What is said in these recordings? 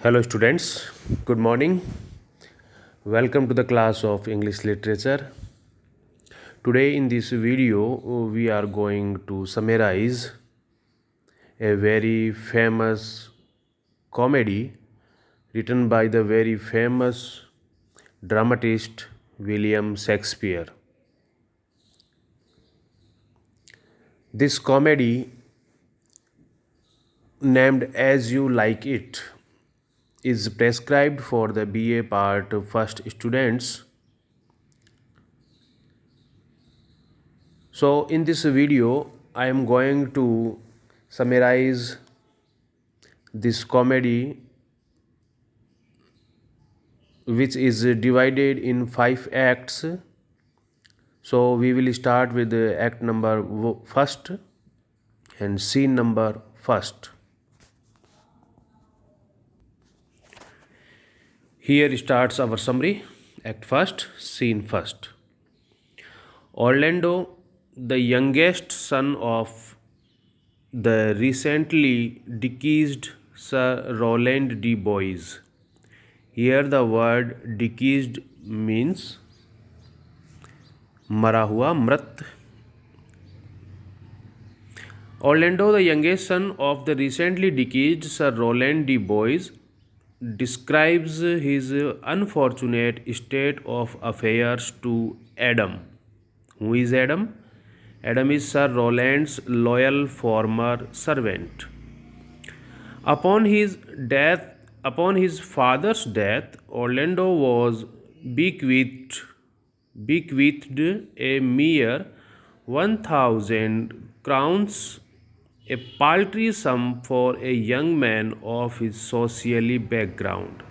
Hello students, good morning. Welcome to the class of English Literature. Today in this video we are going to summarize a very famous comedy written by the very famous dramatist William Shakespeare. This comedy, named As You Like It, is prescribed for the BA Part First students. So in this video I am going to summarize this comedy, which is divided in 5 acts. So we will start with act number first and scene number first. Here starts our summary. Act first, scene first. Orlando, the youngest son of the recently deceased Sir Roland de Boys. Here the word deceased means मरा हुआ, मृत. Orlando, the youngest son of the recently deceased Sir Roland de Boys, describes his unfortunate state of affairs to Adam. Who is Adam? Adam is Sir Roland's loyal former servant. Upon his father's death, Orlando was bequeathed a mere 1,000 crowns, a paltry sum for a young man of his socially background.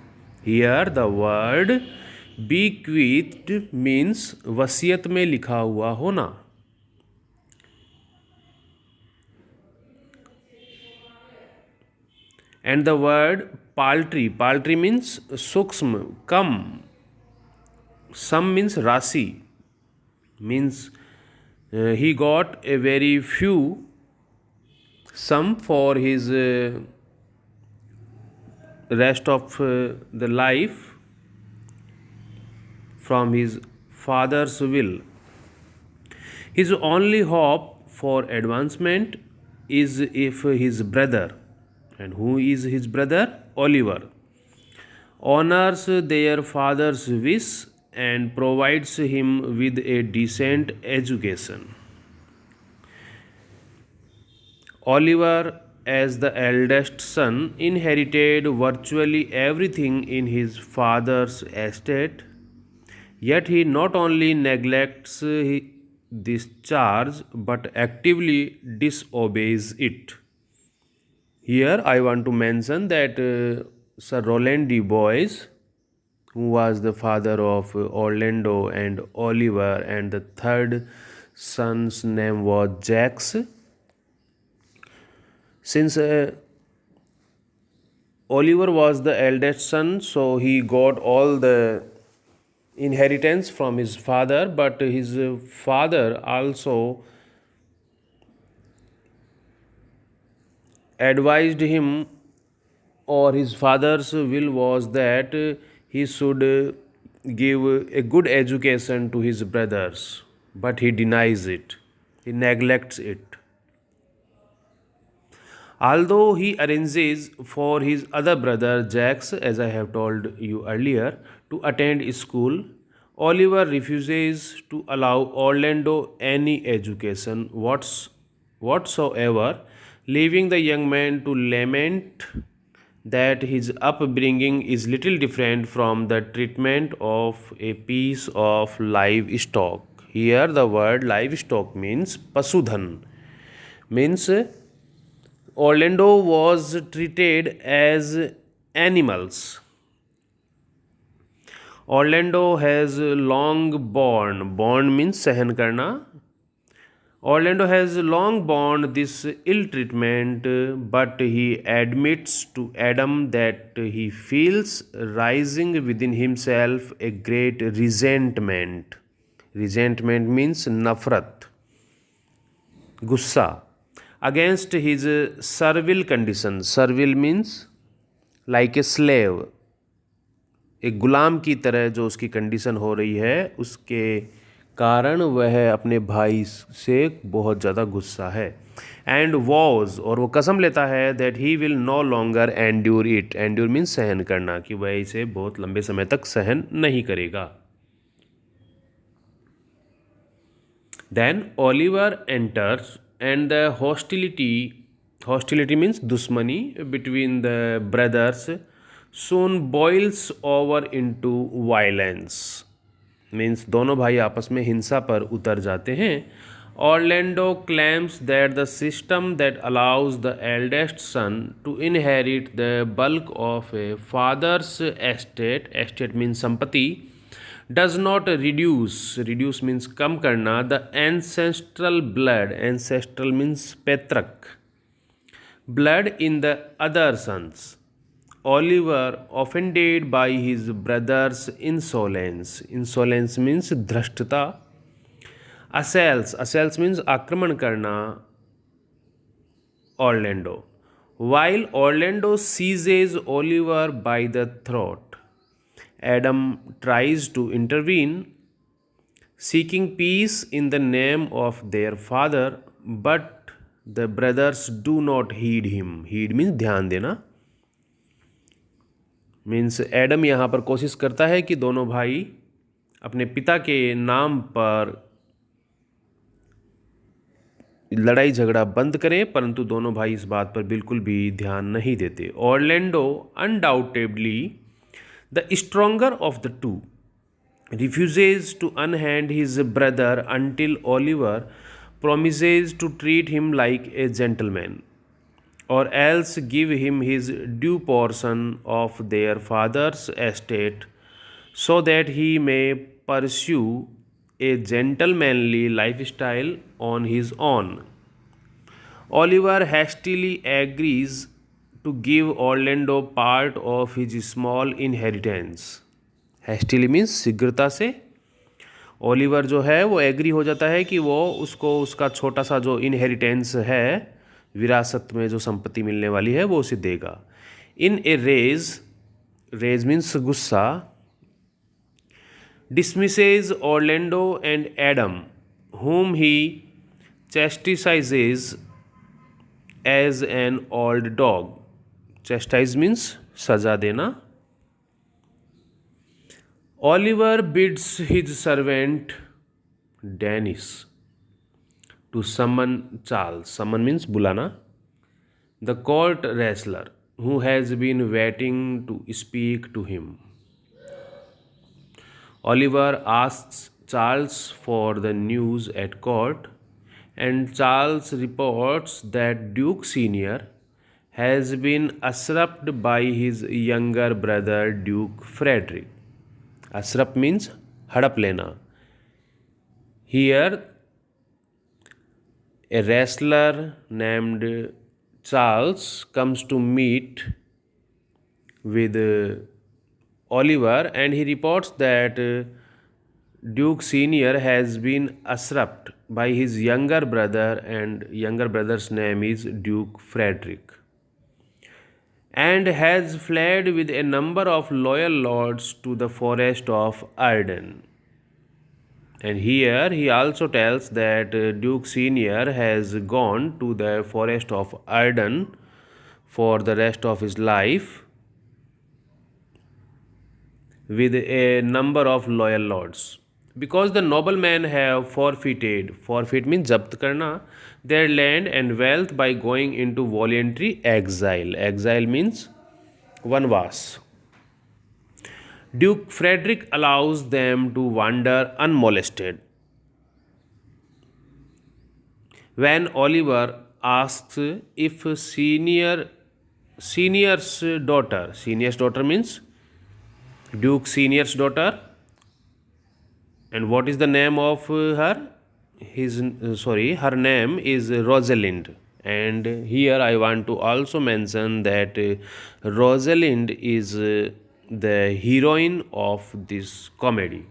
Here the word bequeathed means वसीयत में लिखा हुआ होना. And the word paltry means सूक्ष्म, कम. Sum means rasi, means he got a very few sum for his rest of the life from his father's will. His only hope for advancement is if his brother, and who is his brother? Oliver, honors their father's wish and provides him with a decent education. Oliver, as the eldest son, inherited virtually everything in his father's estate, yet he not only neglects this charge but actively disobeys it. Here I want to mention that Sir Roland de Boys, who was the father of Orlando and Oliver, and the third son's name was Jacques. Since Oliver was the eldest son, so he got all the inheritance from his father, but his father also advised him, or his father's will was that he should give a good education to his brothers, but he denies it, he neglects it. Although he arranges for his other brother Jacques, as I have told you earlier, to attend school, Oliver refuses to allow Orlando any education whatsoever, leaving the young man to lament that his upbringing is little different from the treatment of a piece of livestock. Here the word livestock means pasudhan, means Orlando was treated as animals. Orlando has long borne means सहन करना. Orlando has long borne this ill treatment, but he admits to Adam that he feels rising within himself a great resentment. Resentment means nafrat, gussa, against his servile condition. Servile means like a slave, एक गुलाम की तरह जो उसकी condition हो रही है, उसके कारण वह अपने भाई से बहुत ज़्यादा गुस्सा है। एंड वॉज, और वो कसम लेता है that he will no longer endure it. Endure means सहन करना, कि वह इसे बहुत लंबे समय तक सहन नहीं करेगा। Then Oliver enters and the hostility means दुश्मनी between the brothers soon boils over into violence। Means दोनों भाई आपस में हिंसा पर उतर जाते हैं। Orlando claims that the system that allows the eldest son to inherit the bulk of a father's estate, estate means संपत्ति, डज नॉट रिड्यूस मीन्स कम करना, the ancestral blood, ancestral means पैतृक blood in the other sons. Oliver, offended by his brother's insolence, insolence means धृष्टता, assails means आक्रमण करना Orlando, while Orlando seizes Oliver by the throat. Adam tries to intervene, seeking peace in the name of their father, but the brothers do not heed him. Heed means ध्यान देना। Means Adam यहाँ पर कोशिश करता है कि दोनों भाई अपने पिता के नाम पर लड़ाई झगड़ा बंद करें, परंतु दोनों भाई इस बात पर बिल्कुल भी ध्यान नहीं देते। Orlando undoubtedly the stronger of the two refuses to unhand his brother until Oliver promises to treat him like a gentleman, or else give him his due portion of their father's estate, so that he may pursue a gentlemanly lifestyle on his own. Oliver hastily agrees to give Orlando part of his small inheritance. Hastily means शीघ्रता से। Oliver जो है वो agree हो जाता है कि वो उसको उसका छोटा सा जो इनहेरिटेंस है, विरासत में जो संपत्ति मिलने वाली है, वो उसे देगा। इन ए रेज मीन्स गुस्सा, dismisses Orlando and Adam whom he chastises as an old dog. Chastise means सजा देना। Oliver bids his servant Dennis to summon Charles. Summon means बुलाना, the court wrestler, who has been waiting to speak to him. Oliver asks Charles for the news at court, and Charles reports that Duke Senior has been usurped by his younger brother Duke Frederick. Usurp means हड़प लेना। Here a wrestler named Charles comes to meet with Oliver, and he reports that Duke Senior has been usurped by his younger brother, and younger brother's name is Duke Frederick, and has fled with a number of loyal lords to the forest of Arden. And here he also tells that Duke Senior has gone to the forest of Arden for the rest of his life with a number of loyal lords, because the noblemen have forfeit means जब्त करना, their land and wealth by going into voluntary exile means वनवास. Duke Frederick allows them to wander unmolested. When Oliver asks if senior's daughter means Duke Senior's daughter, and what is the name of her? Her name is Rosalind. And here I want to also mention that Rosalind is the heroine of this comedy.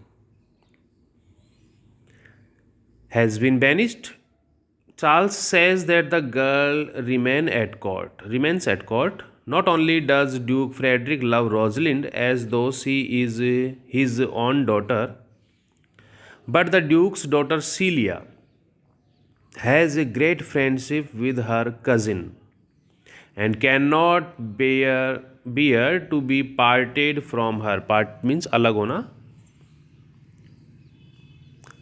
Has been banished. Charles says that the girl remains at court, Not only does Duke Frederick love Rosalind as though she is his own daughter, but the Duke's daughter Celia has a great friendship with her cousin and cannot bear to be parted from her. Part means alag hona.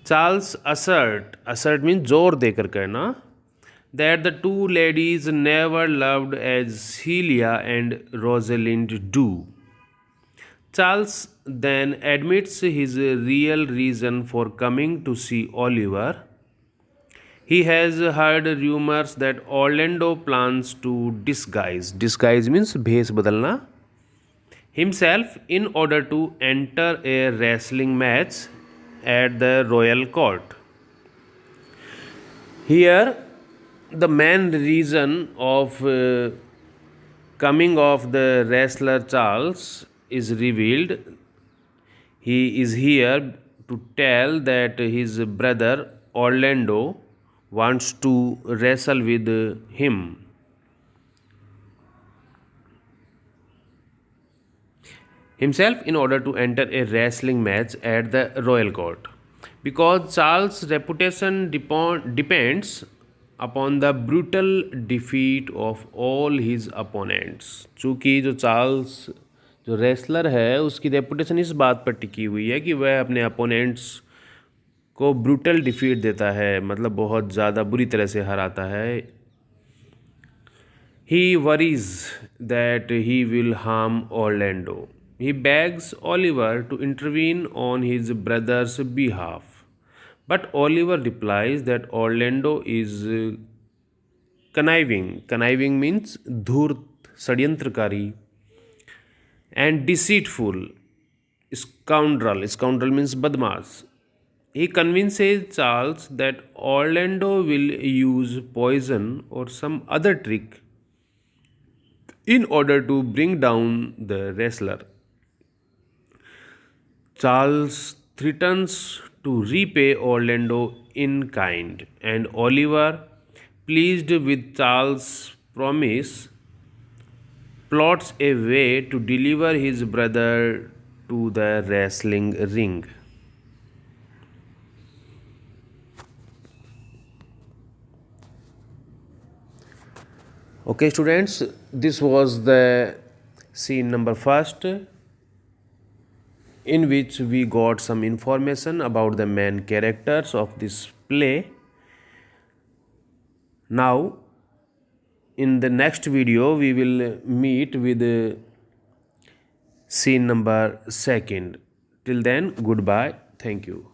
Charles assert means जोर देकर कहना, that the two ladies never loved as Celia and Rosalind do. Charles then admits his real reason for coming to see Oliver. He has heard rumors that Orlando plans to disguise means भेष बदलना, himself in order to enter a wrestling match at the royal court. Here, the main reason of coming of the wrestler Charles is revealed. He is here to tell that his brother Orlando wants to wrestle with him. Himself in order to enter a wrestling match at the royal court. Because Charles' reputation depends upon the brutal defeat of all his opponents. चूँकि जो Charles जो wrestler है उसकी reputation इस बात पर टिकी हुई है कि वह अपने अपोनेंट्स को ब्रूटल डिफीट देता है, मतलब बहुत ज़्यादा बुरी तरह से हराता है. He worries that he will harm Orlando. He begs Oliver to intervene on his brother's behalf. But Oliver replies that Orlando is conniving. Conniving means धूर्त, षड्यंत्रकारी, and deceitful. Scoundrel. Scoundrel means बदमाश. He convinces Charles that Orlando will use poison or some other trick in order to bring down the wrestler. Charles threatens to repay Orlando in kind, and Oliver, pleased with Charles' promise, plots a way to deliver his brother to the wrestling ring. Okay, students, this was the scene number first, in which we got some information about the main characters of this play. Now, in the next video, we will meet with scene number second. Till then, goodbye. Thank you.